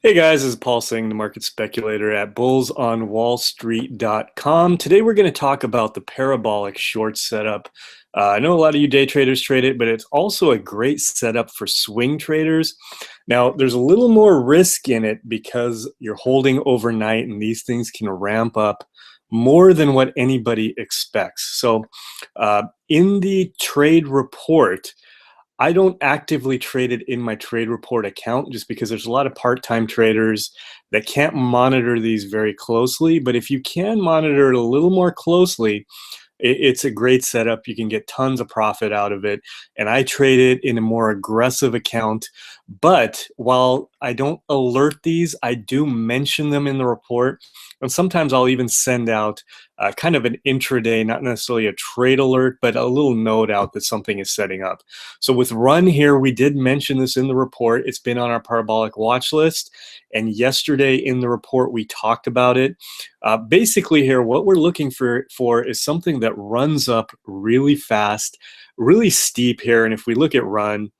Hey guys, this is Paul Singh, the market speculator at bullsonwallstreet.com. Today we're going to talk about the parabolic short setup. I know a lot of you day traders trade it, but it's also a great setup for swing traders. Now, there's a little more risk in it because you're holding overnight and these things can ramp up more than what anybody expects. In the trade report, I don't actively trade it in my trade report account just because there's a lot of part-time traders that can't monitor these very closely. But if you can monitor it a little more closely, it's a great setup. You can get tons of profit out of it. And I trade it in a more aggressive account. But while I don't alert these, I do mention them in the report. And sometimes I'll even send out kind of an intraday, not necessarily a trade alert, but a little note out that something is setting up. So with Run here, we did mention this in the report. It's been on our Parabolic watch list. And yesterday in the report, we talked about it. Basically here, what we're looking for is something that runs up really fast, really steep here. And if we look at Run,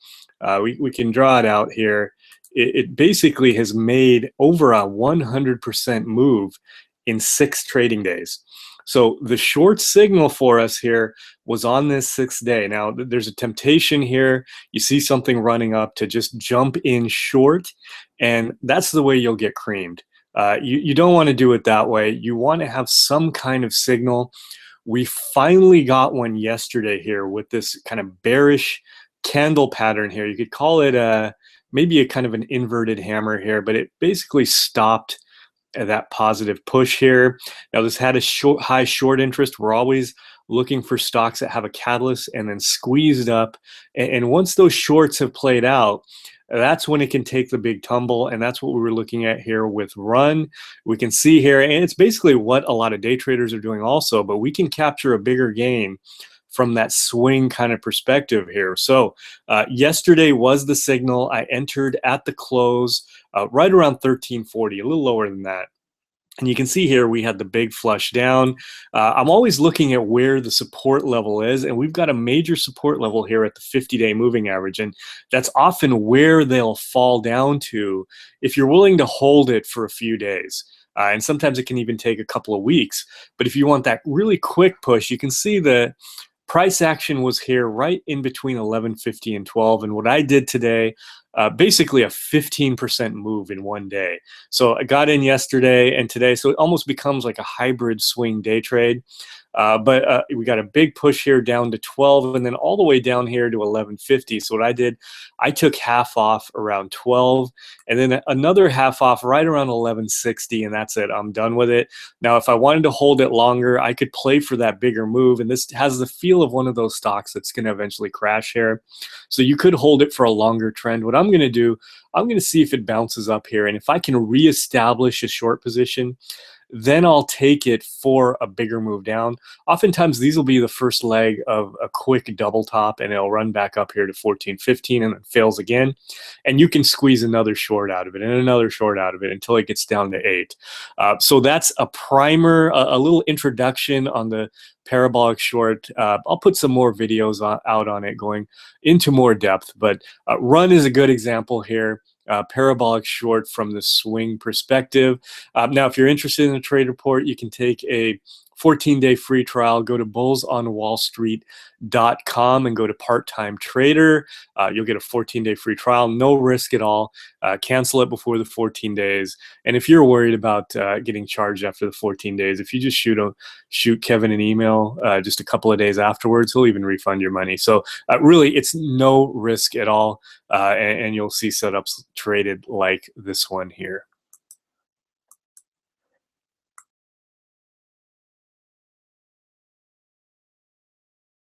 we can draw it out here. It basically has made over a 100% move in 6 trading days. So the short signal for us here was on this 6th day. Now, there's a temptation here. You see something running up to just jump in short, and that's the way you'll get creamed. You don't want to do it that way. You want to have some kind of signal. We finally got one yesterday here with this kind of bearish candle pattern here. You could call it maybe a kind of an inverted hammer here, but it basically stopped that positive push here. Now this had a high short interest. We're always looking for stocks that have a catalyst and then squeezed up. And once those shorts have played out, that's when it can take the big tumble. And that's what we were looking at here with Run. We can see here, and it's basically what a lot of day traders are doing also, but we can capture a bigger gain from that swing kind of perspective here. So yesterday was the signal. I entered at the close right around 1340, a little lower than that. And you can see here we had the big flush down. I'm always looking at where the support level is, and we've got a major support level here at the 50-day moving average, and that's often where they'll fall down to if you're willing to hold it for a few days. And sometimes it can even take a couple of weeks. But if you want that really quick push, you can see the price action was here right in between 1150 and 12. And what I did today, basically a 15% move in one day. So I got in yesterday and today, so it almost becomes like a hybrid swing day trade. But we got a big push here down to 12 and then all the way down here to 1150. So what I did, I took half off around 12 and then another half off right around 1160, and that's it. I'm done with it. Now, if I wanted to hold it longer, I could play for that bigger move, and this has the feel of one of those stocks that's going to eventually crash here. So you could hold it for a longer trend. What I'm going to do, I'm going to see if it bounces up here, and if I can reestablish a short position, then I'll take it for a bigger move down. Oftentimes, these will be the first leg of a quick double top, and it'll run back up here to 14.15 and then fails again. And you can squeeze another short out of it and another short out of it until it gets down to 8. So that's a primer, a little introduction on the parabolic short. I'll put some more videos out on it going into more depth, but Run is a good example here. Parabolic short from the swing perspective. Now, if you're interested in a trade report, you can take a 14-day free trial. Go to bullsonwallstreet.com and go to part-time trader. You'll get a 14-day free trial, no risk at all. Cancel it before the 14 days. And if you're worried about getting charged after the 14 days, if you just shoot Kevin an email just a couple of days afterwards, he'll even refund your money. So really, it's no risk at all, and you'll see setups traded like this one here.